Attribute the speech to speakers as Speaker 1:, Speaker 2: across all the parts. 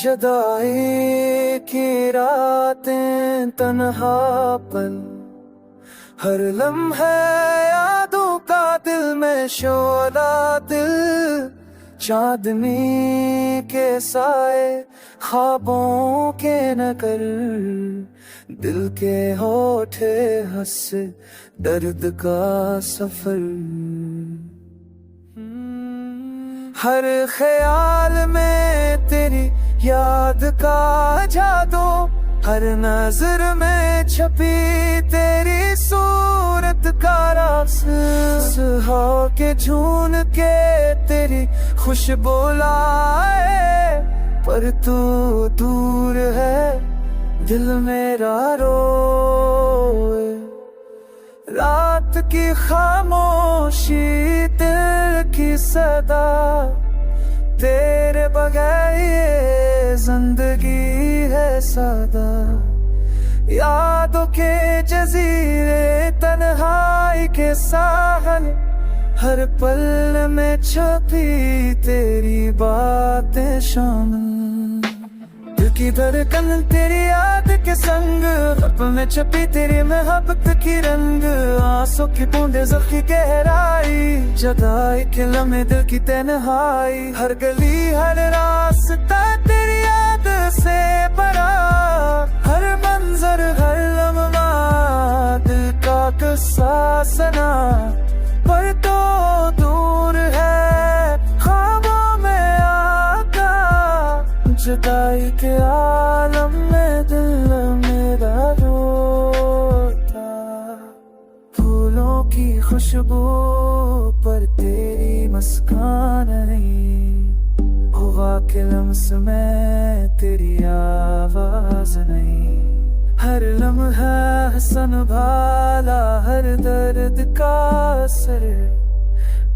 Speaker 1: जुदाई की रातें तन्हापन, हर लम्हे यादों का दिल में शोला, दिल चांदनी के साए ख्वाबों के नकर, दिल के होठे हंस दर्द का सफर। हर ख्याल में तेरी याद का जादू, हर नजर में छपी तेरी सूरत का रास, सुहाव के झून के तेरी खुशबू लाए, पर तू दूर है दिल मेरा रोए। रात की खामोशी दिल की सदा, तेरे बगैर ये जिंदगी है सादा। यादों के जजीरे तन्हाई के साहल, हर पल में छुपी तेरी बातें शामिल। दिल की धड़कन तेरी याद के संग, ख्वाब में छुपी तेरी मोहब्बत की रंग। आंसू की बूंदे ज़ख्म की गहराई, जुदाई के लम्हे दिल की तन्हाई। हर गली हर रास्ता तेरी याद से भरा, हर मंजर हर लम्हा दिल का किस्सा सुना। पर तो दूर है ख्वाबों में आका, जुदाई के आलम में दिल मेरा रोता। फूलों की खुशबू पर तेरी मुस्कान नहीं, हुआ के लम्स में तेरी आवाज नहीं। हर लम्हा संभाला हर दर्द का असर,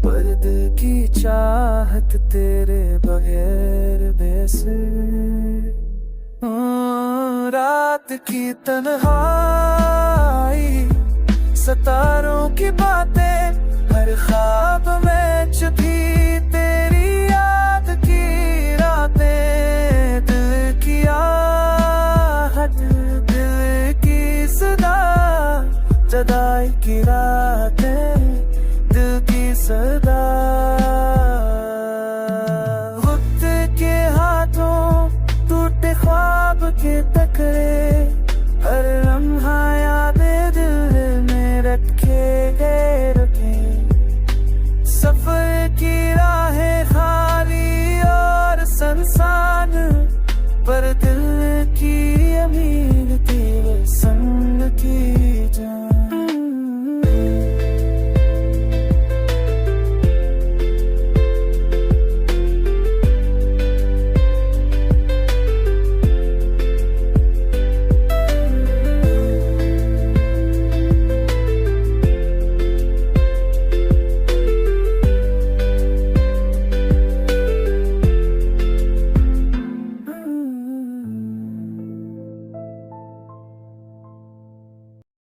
Speaker 1: पर दिल की चाहत तेरे बगैर बेसर। रात की तन्हाई, सितारों की बातें, हर ख्वाब में छुपी तेरी याद की रातें। दिल की आहट दिल की सदा, जुदाई की रातें दिल की सदा। वक्त के हाथों टूटे ख्वाब के टकरे, हर लम्हा यादें दिल में रखे गए रखे। सफर की राहें खाली और संसान, पर दिल की अमीर तेरे संग की